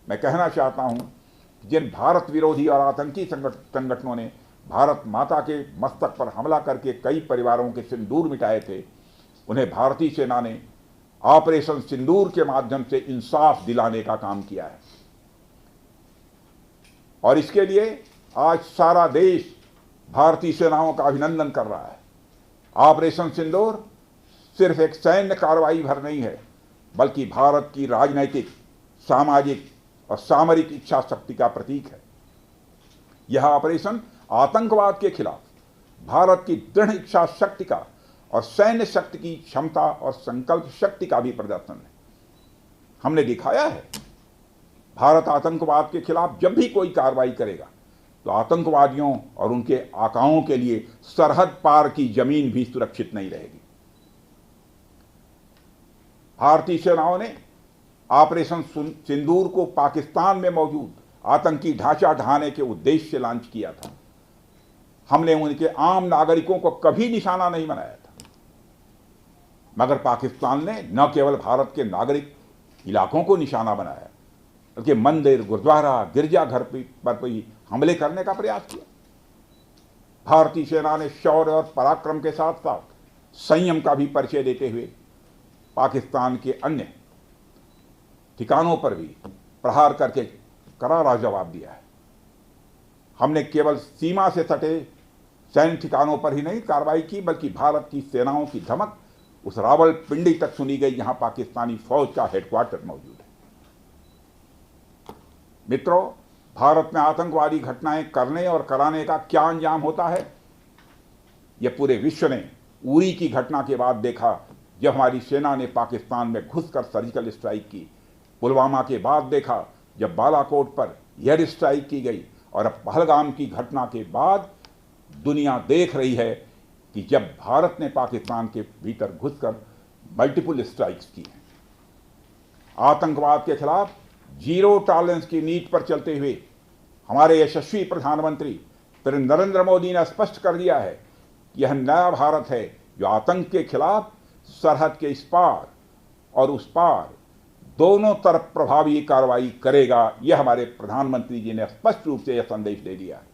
मैं कहना चाहता हूं कि जिन भारत विरोधी और आतंकी संगठनों ने भारत माता के मस्तक पर हमला करके कई परिवारों के सिंदूर मिटाए थे, उन्हें भारतीय सेना ने ऑपरेशन सिंदूर के माध्यम से इंसाफ दिलाने का काम किया है। और इसके लिए आज सारा देश भारतीय सेनाओं का अभिनंदन कर रहा है। ऑपरेशन सिंदूर सिर्फ एक सैन्य कार्रवाई भर नहीं है, बल्कि भारत की राजनैतिक, सामाजिक और सामरिक इच्छा शक्ति का प्रतीक है। यह ऑपरेशन आतंकवाद के खिलाफ भारत की दृढ़ इच्छा शक्ति का और सैन्य शक्ति की क्षमता और संकल्प शक्ति का भी प्रदर्शन है। हमने दिखाया है, भारत आतंकवाद के खिलाफ जब भी कोई कार्रवाई करेगा तो आतंकवादियों और उनके आकाओं के लिए सरहद पार की जमीन भी सुरक्षित नहीं रहेगी। भारतीय सेनाओं ने ऑपरेशन सिंदूर को पाकिस्तान में मौजूद आतंकी ढांचा ढहाने के उद्देश्य से लॉन्च किया था। हमने उनके आम नागरिकों को कभी निशाना नहीं बनाया था, मगर पाकिस्तान ने न केवल भारत के नागरिक इलाकों को निशाना बनाया, बल्कि मंदिर, गुरुद्वारा, गिरजाघर पर भी हमले करने का प्रयास किया। भारतीय सेना ने शौर्य और पराक्रम के साथ साथ संयम का भी परिचय देते हुए पाकिस्तान के अन्य ठिकानों पर भी प्रहार करके करारा जवाब दिया है। हमने केवल सीमा से सटे सैन्य ठिकानों पर ही नहीं कार्रवाई की, बल्कि भारत की सेनाओं की धमक उस रावलपिंडी तक सुनी गई जहां पाकिस्तानी फौज का हेडक्वार्टर मौजूद है। मित्रों, भारत में आतंकवादी घटनाएं करने और कराने का क्या अंजाम होता है, यह पूरे विश्व ने उरी की घटना के बाद देखा, जब हमारी सेना ने पाकिस्तान में घुसकर सर्जिकल स्ट्राइक की। पुलवामा के बाद देखा, जब बालाकोट पर एयर स्ट्राइक की गई। और अब पहलगाम की घटना के बाद दुनिया देख रही है कि जब भारत ने पाकिस्तान के भीतर घुसकर मल्टीपल स्ट्राइक्स की हैं। आतंकवाद के खिलाफ जीरो टॉलरेंस की नीति पर चलते हुए हमारे यशस्वी प्रधानमंत्री नरेंद्र मोदी ने स्पष्ट कर दिया है कि यह नया भारत है जो आतंक के खिलाफ सरहद के इस पार और उस पार दोनों तरफ प्रभावी कार्रवाई करेगा। यह हमारे प्रधानमंत्री जी ने स्पष्ट रूप से यह संदेश दे दिया है।